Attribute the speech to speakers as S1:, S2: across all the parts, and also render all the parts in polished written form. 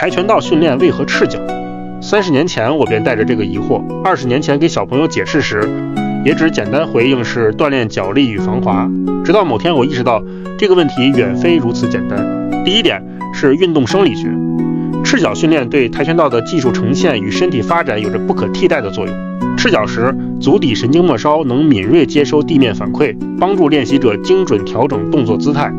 S1: 跆拳道訓練為何赤腳？30年前我便帶着這個疑惑，20年前給小朋友解釋時，也只簡單回應是鍛鍊腳力與防滑。直到某天我意識到這個問題遠非如此簡單。第一點是運動生理學，赤腳訓練對跆拳道的技術呈現與身體發展有着不可替代的作用。赤腳時，足底神經末梢能敏銳接收地面反饋，幫助練習者精準調整動作姿態。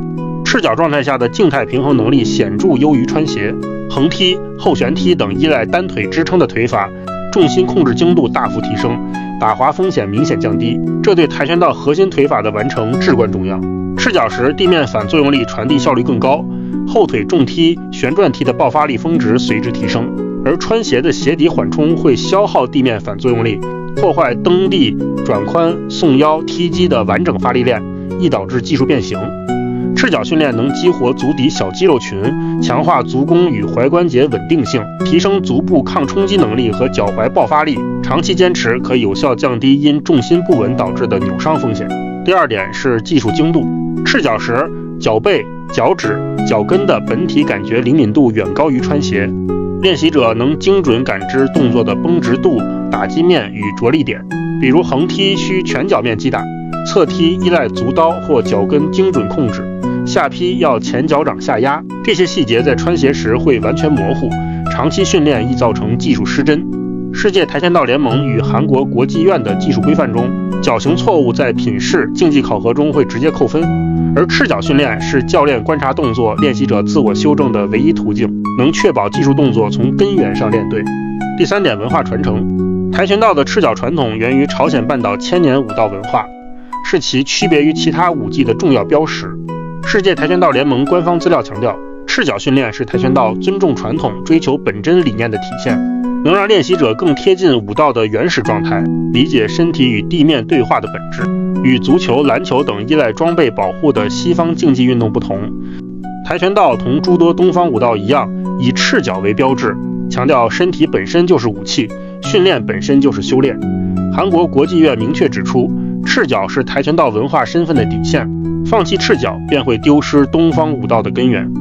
S1: 赤腳狀態下的靜態平衡能力顯著優於穿鞋。橫踢、後旋踢等依賴單腿支撐的腿法，重心控制精度大幅提升，打滑風險明顯降低，這對跆拳道核心腿法的完成至關重要。赤腳時，地面反作用力傳遞效率更高，後腿重踢、旋轉踢的爆發力峰值隨之提升，而穿鞋的鞋底緩衝會消耗地面反作用力，破壞蹬地、轉髖、送腰、踢擊的完整发力鏈，易導致技術變形。赤腳訓練能激活足底小肌肉群，強化足弓與踝關節穩定性，提升足部抗衝擊能力和腳踝爆發力。長期堅持可以有效降低因重心不穩導致的扭傷風險。第二點是技術精度。赤腳時，腳背、腳趾、腳跟的本體感覺靈敏度遠高於穿鞋，練習者能精準感知動作的繃直度、打擊面與着力點。比如橫踢需全腳面擊打，側踢依賴足刀或腳跟精準控制，下劈要前腳掌下壓，這些細節在穿鞋時會完全模糊，長期訓練易造成技術失真。世界跆拳道聯盟與韓國國際院的技術規範中，腳型錯誤在品試、競技考核中會直接扣分，而赤腳訓練是教練觀察動作、練習者自我修正的唯一途徑，能確保技術動作從根源上練對。第三點，文化傳承。跆拳道的赤腳傳統源於朝鮮半島千年武道文化，是其區別於其他武技的重要標識。世界跆拳道聯盟官方資料強調，赤腳訓練是跆拳道尊重傳統、追求本真理念的體現，能讓練習者更貼近武道的原始狀態，理解身體與地面對話的本質。與足球、籃球等依賴裝備保護的西方競技運動不同，跆拳道同諸多東方武道一樣，以赤腳為標誌，強調身體本身就是武器，訓練本身就是修煉。韓國國際院明確指出，赤腳是跆拳道文化身份的底線，放棄赤腳便會丟失東方武道的根源。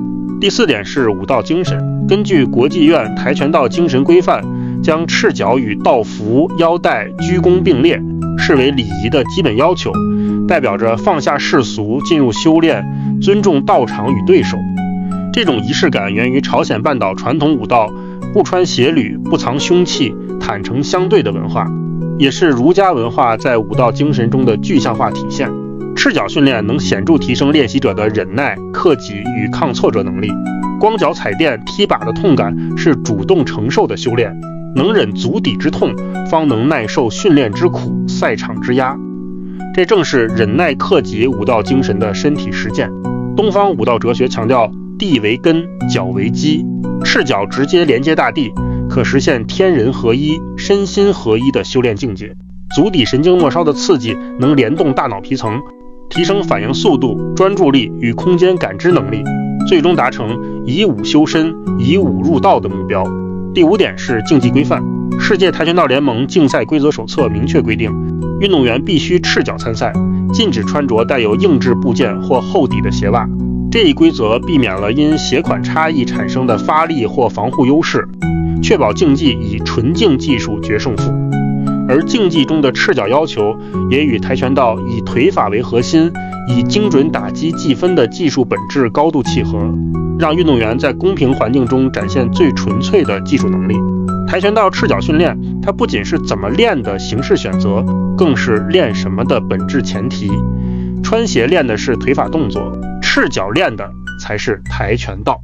S1: 第四點是武道精神。根據國際院跆拳道精神規範，將赤腳與道服、腰帶、鞠躬並列，視為禮儀的基本要求，代表着放下世俗，進入修煉，尊重道場與對手。這種儀式感源於朝鮮半島傳統武道不穿鞋履、不藏凶器、坦誠相對的文化，也是儒家文化在武道精神中的具象化体現。赤腳訓練能顯著提升練習者的忍耐、克己與抗挫折能力。光腳踩墊、踢靶的痛感是主動承受的修煉，能忍足底之痛，方能耐受訓練之苦、賽場之壓。這正是忍耐克己武道精神的身體實踐。東方武道哲學強調地為根，腳為基，赤腳直接連接大地，可實現天人合一、身心合一的修煉境界。足底神經末梢的刺激能聯動大腦皮層，提升反應速度、專注力與空間感知能力，最終達成以武修身、以武入道的目標。第五點是競技規範。世界跆拳道聯盟競賽規則手冊明確規定，運動員必須赤腳參賽，禁止穿着帶有硬質部件或厚底的鞋襪。這一規則避免了因鞋款差異產生的發力或防護優勢，確保競技以純淨技術決勝負。而競技中的赤腳要求也與跆拳道以腿法為核心，以精準打擊計分的技術本質高度契合，讓運動員在公平環境中展現最純粹的技術能力。跆拳道赤腳訓練，它不僅是怎麼練的形式選擇，更是練什麼的本質前提。穿鞋練的是腿法動作，赤腳練的才是跆拳道。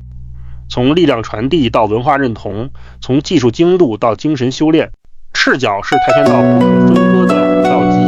S1: 從力量傳遞到文化認同，從技術精度到精神修煉，赤腳是跆拳道不可分割的武道基因。